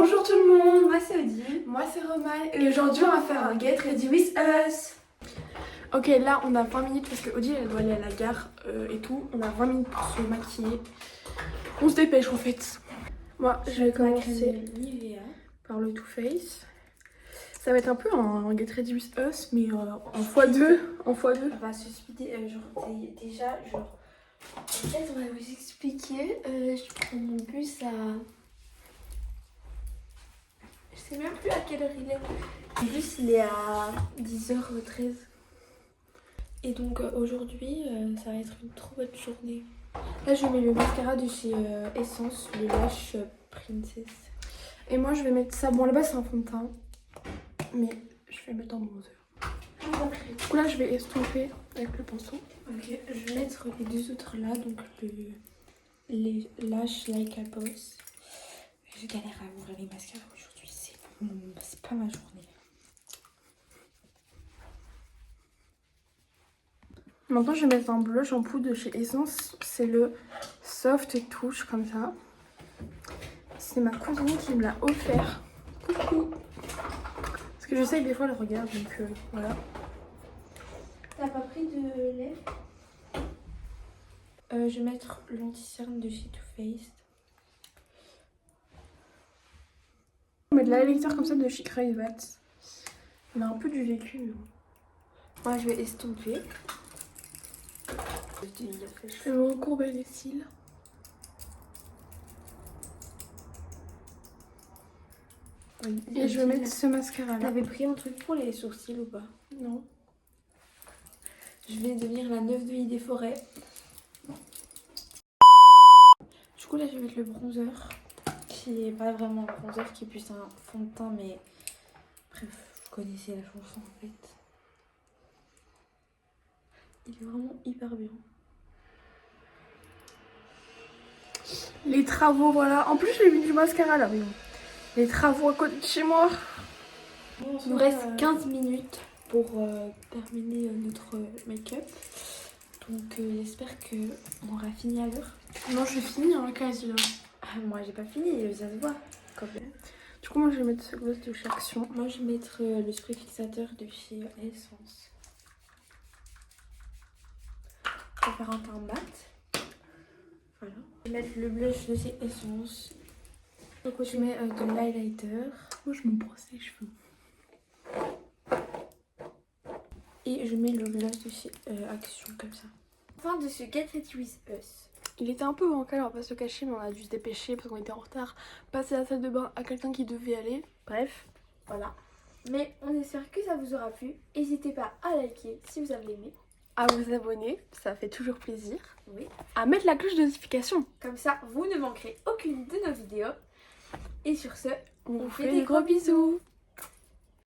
Bonjour tout le monde, Moi c'est Odile. moi c'est Romane et aujourd'hui on va faire un Get Ready With Us. Ok, là on a 20 minutes parce que Odile elle doit aller à la gare et tout. On a 20 minutes pour se maquiller. On se dépêche en fait. Moi je vais commencer par le Too Faced. Ça va être un peu un Get Ready With Us mais en x2. En x2. On va se speeder, déjà, en fait on va vous expliquer, je prends mon bus à... Je sais même plus à quelle heure il est. Le bus il est à 10h13. Et donc aujourd'hui ça va être une trop bonne journée. Là je mets le mascara de chez Essence, le Lash Princess. Et moi je vais mettre ça. Bon là-bas c'est un fond de teint. Mais je vais mettre en bronzer. Du coup là je vais estomper avec le pinceau. Ok, je vais mettre les deux autres là, donc les Lash Like a Boss. Je galère à ouvrir les mascaras aujourd'hui, c'est pas ma journée. Maintenant je vais mettre un blush en poudre de chez Essence. C'est le Soft Touch comme ça. C'est ma cousine qui me l'a offert. Coucou. Parce que je sais que des fois elle regarde donc voilà. T'as pas pris de lait? Je vais mettre l'anti-cerne de chez Too Faced. On met de l'highlighter comme ça de chez Crayvat. On a un peu du vécu. Moi je vais estomper. Je vais me recourber les cils. Et je vais mettre ce mascara là. T'avais pris un truc pour les sourcils ou pas? Non. Je vais devenir la neuve de des forêts. Du coup là je vais mettre le bronzer. Qui est pas vraiment un bronzer, qui est plus un fond de teint, mais bref, vous connaissez la chanson en fait. Il est vraiment hyper bien. Les travaux, voilà. En plus, j'ai mis du mascara là. Mais bon. Les travaux à côté de chez moi. Il nous reste 15 minutes pour terminer notre make-up. Donc j'espère qu'on aura fini à l'heure. Non, j'ai fini hein, quasi là. Ah, moi j'ai pas fini, ça se voit quand même. Du coup, moi je vais mettre ce gloss de chez Action. Moi je vais mettre le spray fixateur de chez Essence. Je vais faire un teint mat. Voilà. Je vais mettre le blush de chez Essence. Je mets de l'highlighter. Moi je me brosse les cheveux. Et je mets le gloss de chez Action comme ça. Fin de ce Get Ready With Us. Il était un peu bancal, on va pas se cacher, mais on a dû se dépêcher parce qu'on était en retard. Passer la salle de bain à quelqu'un qui devait aller. Bref, voilà. Mais on espère que ça vous aura plu. N'hésitez pas à liker si vous avez aimé. À vous abonner, ça fait toujours plaisir. Oui. À mettre la cloche de notification. Comme ça, vous ne manquerez aucune de nos vidéos. Et sur ce, on vous fait des gros bisous.